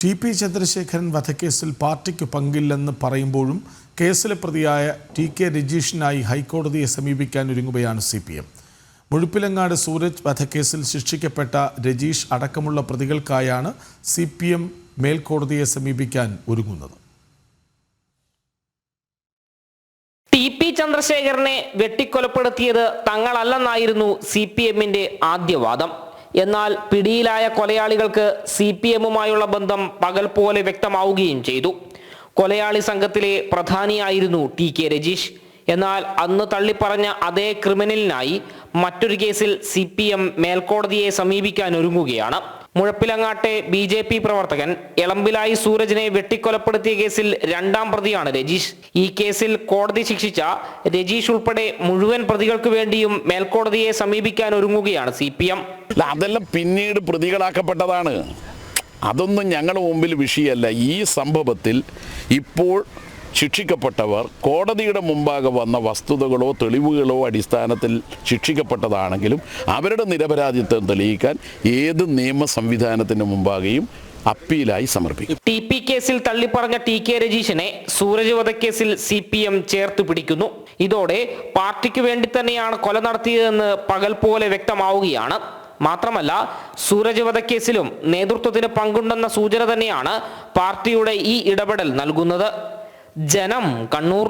TP. Chandrasekharan വധക്കേസിൽ പാർട്ടിക്ക് പങ്കില്ലെന്ന് പറയുമ്പോഴും കേസിലെ പ്രതിയായ ടി.കെ. രജീഷിനായി ഹൈക്കോടതിയെ സമീപിക്കാൻ ഒരുങ്ങുകയാണ് CPM. മുഴുപ്പിലങ്ങാട് സൂരജ് വധക്കേസിൽ ശിക്ഷിക്കപ്പെട്ട രജീഷ് അടക്കമുള്ള പ്രതികൾക്കായാണ് CPM മേൽക്കോടതിയെ സമീപിക്കാൻ ഒരുങ്ങുന്നത്. ടി.പി. ചന്ദ്രശേഖരനെ വെട്ടിക്കൊലപ്പെടുത്തിയത് തങ്ങളല്ലെന്നായിരുന്നു CPMന്റെ ആദ്യവാദം. എന്നാൽ പിടിയിലായ കൊലയാളികൾക്ക് CPMുമായുള്ള ബന്ധം പകൽ പോലെ വ്യക്തമാവുകയും ചെയ്തു. കൊലയാളി സംഘത്തിലെ പ്രധാനിയായിരുന്നു ടി.കെ. രജീഷ്. എന്നാൽ അന്ന് തള്ളിപ്പറഞ്ഞ അതേ ക്രിമിനലിനായി മറ്റൊരു കേസിൽ CPM മേൽക്കോടതിയെ സമീപിക്കാൻ ഒരുങ്ങുകയാണ്. മുഴപ്പിലങ്ങാട്ടെ BJP പ്രവർത്തകൻ എളമ്പിലായി സൂരജിനെ വെട്ടിക്കൊലപ്പെടുത്തിയ കേസിൽ രണ്ടാം പ്രതിയാണ് രജീഷ്. ഈ കേസിൽ കോടതി ശിക്ഷിച്ച രജീഷ് ഉൾപ്പെടെ മുഴുവൻ പ്രതികൾക്ക് വേണ്ടിയും മേൽക്കോടതിയെ സമീപിക്കാൻ ഒരുങ്ങുകയാണ് CPM. അതെല്ലാം പിന്നീട് പ്രതികളാക്കപ്പെട്ടതാണ്. അതൊന്നും ഞങ്ങളുടെ മുമ്പിൽ വിഷയമല്ല. ഈ സംഭവത്തിൽ ഇപ്പോൾ ശിക്ഷിക്കപ്പെട്ടവർ കോടതിയുടെ മുമ്പാകെ വന്ന വസ്തുതകളോ തെളിവുകളോ അടിസ്ഥാനത്തിൽ ശിക്ഷിക്കപ്പെട്ടതാണെങ്കിലും അവരുടെ നിരപരാധിത്വം തെളിയിക്കാൻ ഏത് നിയമ സംവിധാനത്തിന് മുമ്പാകെയും അപ്പീലായി സമർപ്പിക്കും. ടി.പി. കേസിൽ തള്ളിപ്പറഞ്ഞ ടി.കെ. രജീഷിനെ സൂരജ് വധക്കേസിൽ CPM ചേർത്ത് പിടിക്കുന്നു. ഇതോടെ പാർട്ടിക്ക് വേണ്ടി തന്നെയാണ് കൊല നടത്തിയതെന്ന് പകൽ പോലെ വ്യക്തമാവുകയാണ്. മാത്രമല്ല, സൂരജ് വധക്കേസിലും നേതൃത്വത്തിന് പങ്കുണ്ടെന്ന സൂചന തന്നെയാണ് പാർട്ടിയുടെ ഈ ഇടപെടൽ നൽകുന്നത്. ജനം, കണ്ണൂർ.